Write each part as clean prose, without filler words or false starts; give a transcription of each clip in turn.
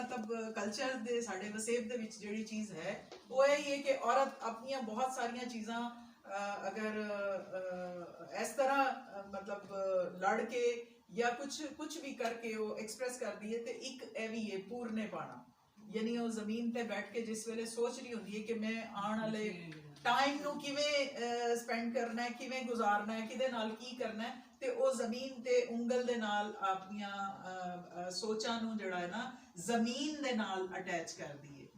मतलब कल्चर दे साडे वसेब दे विच जिहड़ी चीज़ है वो यही है कि औरत अपनी बहुत सारिया चीज़ां अगर इस तरह मतलब लड़ के या कुछ भी करके वो एक्सप्रैस करती है तो एक ਇਹ ਵੀ है पूरने पाना, यानी वो जमीन ते बैठ के जिस वेले सोच रही होंदी है कि मैं आने वाले टाइम नू किवें स्पेंड करना है, किवें गुजारना है, किदे नाल की करना है, ते वो जमीन ते उंगल दे नाल अपनियां सोचां नू जिहड़ा है ना जमीन दे नाल अटैच करदी है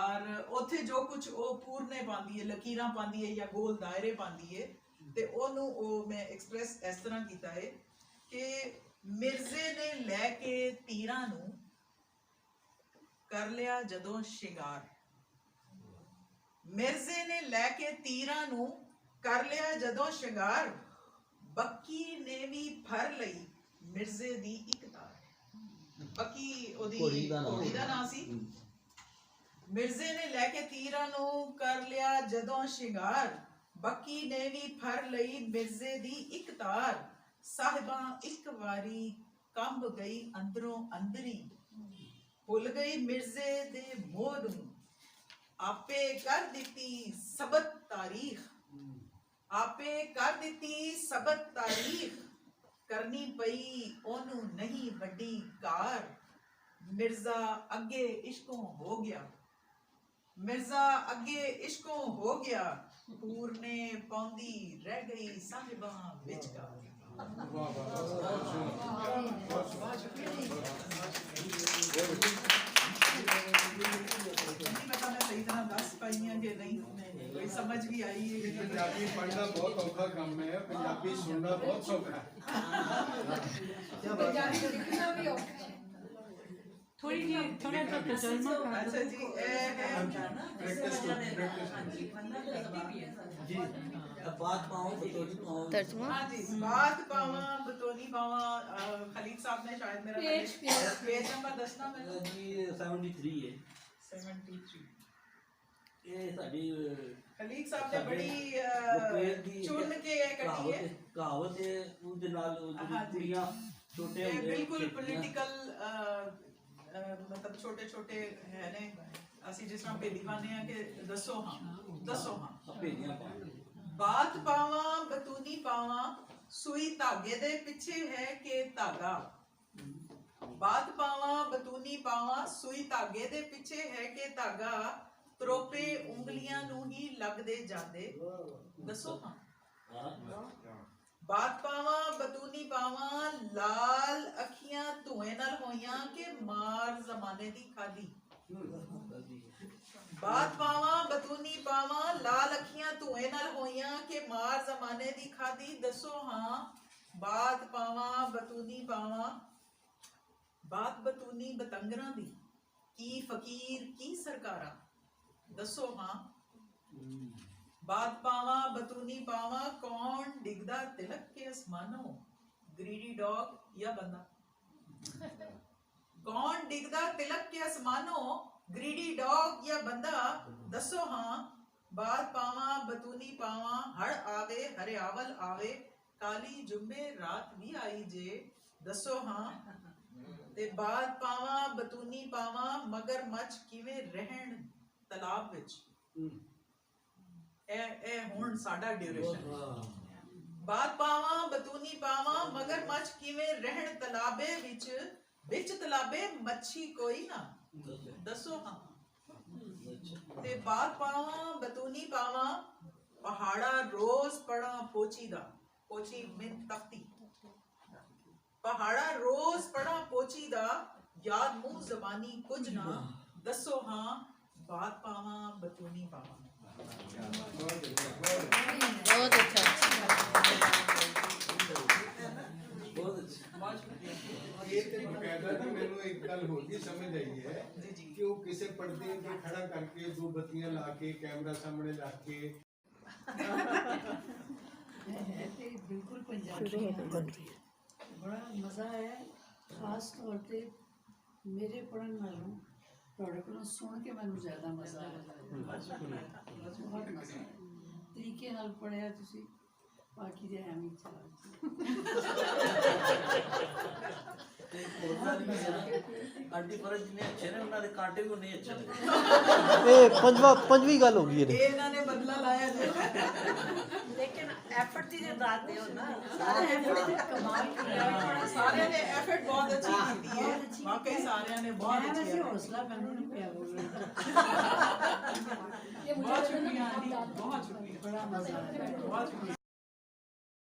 और उत्थे जो कुछ वो पूरने पांदी है, लकीरां पांदी है या गोल दायरे पांदी है, ते ओनू वो मैं एक्सप्रैस इस तरह कीता है कि मिर्जे ने लैके तीरां नू कर लिया जदों शिंगार, मिर्जे ने लैके तीरां नू कर लिया जदों शिंगार, बक्की ने भी फर लई मिर्जे दी इक तार। बक्की ओदी घोड़ी दा नाम सी। मिर्जे ने लैके तीरां नू कर लिया जदों शिंगार, बक्की ने भी फर लई मिर्जे दी इक तार, साहिबा इक वारी कंब गई अंदरों अंदरी, भुल गई मिर्जे दे मोह नू, आपे कर दिती सबत तारीख, आपे कर दिती सबत तारीख, करनी पई ओनू नहीं वड्डी कार, मिर्जा अगे इश्कों हो गया, मिर्जा अगे इश्कों हो गया, पूरने पौंदी रह गई साहिबा विचकार। सही तरह दस पाई है कि नहीं, कोई समझ भी आई है? पंजाबी पढ़ना बहुत औखा काम है, पंजाबी सुनना बहुत सौखा है। पंजाबी लिखना भी औखा है। थोड़ा सा तर्जुमा कर। अच्छा जी, जी बात पाऊं बतौनी पाऊं तर्जुमा। हाँ जी, बात पावा बतौनी पावा। खलील साहब ने शायद मेरा पेज नंबर दसना मैंने जी 73 है 73। ये साडी खलील साहब ने बड़ी चुन के कटी है कहावत है उनके नाल कुड़ियां छोटे होंगे बिल्कुल पॉलिटिकल मतलब छोटे छोटे है ने ਅਸੀਂ ਜਿਸ ਤਰ੍ਹਾਂ ਭੇਦੀ ਖਾਨੇ ਆ ਕਿ ਦੱਸੋ ਹਾਂ ਭੇਦੀਆਂ ਬਾਤ ਪਾਵਾਂ ਬਤੂਨੀ ਪਾਵਾਂ ਸੂਈ ਧਾਗੇ ਦੇ ਪਿੱਛੇ ਹੈ ਕਿ ਧਾਗਾ, ਬਾਤ ਪਾਵਾਂ ਬਤੂਨੀ ਪਾਵਾਂ ਸੂਈ ਧਾਗੇ ਦੇ ਪਿੱਛੇ ਹੈ ਕਿ ਧਾਗਾ, ਤਰੋਪੇ ਉਂਗਲੀਆਂ ਨੂੰ ਹੀ ਲੱਗਦੇ ਜਾਂਦੇ, ਦੱਸੋ ਹਾਂ। ਬਾਤ ਪਾਵਾਂ ਬਤੂਨੀ ਪਾਵਾਂ ਲਾਲ ਅੱਖੀਆਂ ਧੂਏ ਨਾਲ ਹੋਈਆਂ ਕਿ ਮਾਰ ਜ਼ਮਾਨੇ ਦੀ ਖਾਦੀ, ਬਾਤ ਪਾਵਾਂ ਬਤੂਨੀ ਪਾਵਾਂ ਲਾਲ ਅੱਖੀਆਂ ਧੂਏ ਨਾਲ ਹੋਈਆਂ ਕਿ ਮਾਰ ਜ਼ਮਾਨੇ ਦੀ ਖਾਦੀ, ਦੱਸੋ ਹਾਂ। ਬਾਤ ਪਾਵਾਂ ਬਤੂਨੀ ਪਾਵਾਂ ਬਾਤ ਬਤੂਨੀ ਬਤੰਗਰਾਂ ਦੀ, ਕੀ ਫਕੀਰ ਕੀ ਸਰਕਾਰਾਂ, ਦੱਸੋ ਹਾਂ। बात पावा बतूनी पावा कौन डिगदा तिलक के आसमानों, ग्रीडी डॉग या बंदा, कौन डिगदा तिलक के आसमानों, ग्रीडी डॉग या बंदा, दसो हाँ। बात पावा बतूनी पावा हड़ आवे हरियावल आवे, काली जुम्बे रात भी आई जे, दसो हाँ। ते बात पावा बतूनी पावा मगर मच किवें रहन तलाब विच, ਹੁਣ ਸਾਡਾ ਡਿਊਰੇਸ਼ਨ। ਬਾਤ ਪਾਵਾਂ ਬਤੂਨੀ ਪਾਵਾਂ ਮਗਰ ਮੱਛ ਕਿਵੇਂ ਰਹਿਣ ਤਲਾਬੇ ਵਿੱਚ, ਵਿੱਚ ਤਲਾਬੇ ਮੱਛੀ ਕੋਈ ਨਾ, ਦੱਸੋ ਹਾਂ। ਤੇ ਬਾਤ ਪਾਵਾਂ ਬਤੂਨੀ ਪਾਵਾਂ ਪਹਾੜਾ ਰੋਜ਼ ਪੜਾ ਪੋਚੀ ਦਾ, ਪੋਚੀ ਮਿੰਨ ਤਖਤੀ, ਪਹਾੜਾ ਰੋਜ਼ ਪੜਾ ਪੋਚੀ ਦਾ, ਯਾਦ ਮੂੰਹ ਜ਼ਬਾਨੀ ਕੁਝ ਨਾ, ਦੱਸੋ ਹਾਂ। ਬਾਤ ਪਾਵਾਂ ਬਤੂਨੀ ਪਾਵਾਂ। बहुत अच्छा। ਮੈਨੂੰ ਇੱਕ ਗੱਲ ਹੋਰ ਦੀ ਸਮਝ ਆਈ ਹੈ ਕਿ ਉਹ ਕਿਸੇ ਪਰਦੇ ਤੇ ਖੜਾ ਕਰਕੇ ਦੋ ਬੱਤੀਆਂ ਲਾ ਕੇ ਕੈਮਰਾ ਸਾਹਮਣੇ ਲਾ ਕੇ बिल्कुल पंजाबी बड़ा मज़ा आया, खास तौर पे मेरे पढ़न नालों ਤੁਹਾਡੇ ਕੋਲੋਂ ਸੁਣ ਕੇ ਮੈਨੂੰ ਜ਼ਿਆਦਾ ਮਜ਼ਾ ਆਇਆ, ਬਹੁਤ ਮਜ਼ਾ ਆਇਆ। ਤਰੀਕੇ ਨਾਲ ਪੜ੍ਹਿਆ ਤੁਸੀਂ, ਬਾਕੀ ਦੇ ਐਵੇਂ ਹੀ ਚਲਾ। ਤੇ ਕੋਰਨਾ ਨਹੀਂ ਹੈ ਨਾ ਆਂਟੀ ਫਰਜ ਜਿੰਨੇ ਅੱਛੇ ਨੇ ਉਹਨਾਂ ਦੇ ਕਾਂਟੇ ਵੀ ਉਨੇ ਅੱਛੇ ਨੇ ਇਹ ਪੰਜਵੀਂ ਗੱਲ ਹੋ ਗਈ ਇਹ ਇਹਨਾਂ ਨੇ ਬਦਲਾ ਲਾਇਆ ਜੀ लेकिन एफर्ट की जो बात है ना सारे एफर्ट कमाल ਸਾਰਿਆਂ ਨੇ ਐਫਰਟ ਬਹੁਤ ਅੱਛੀ ਕੀਤੀ ਹੈ ਵਾਕਈ ਸਾਰਿਆਂ ਨੇ ਬਹੁਤ मैं ਅੱਛੀ वैसे effort हौसला मैंने नहीं पिया बोल रही ਬਹੁਤ ਸ਼ੁਕਰੀਆ ਆਂਟੀ ਬਹੁਤ ਸ਼ੁਕਰੀਆ बड़ा मजा आया ਬਹੁਤ ਸ਼ੁਕਰੀਆ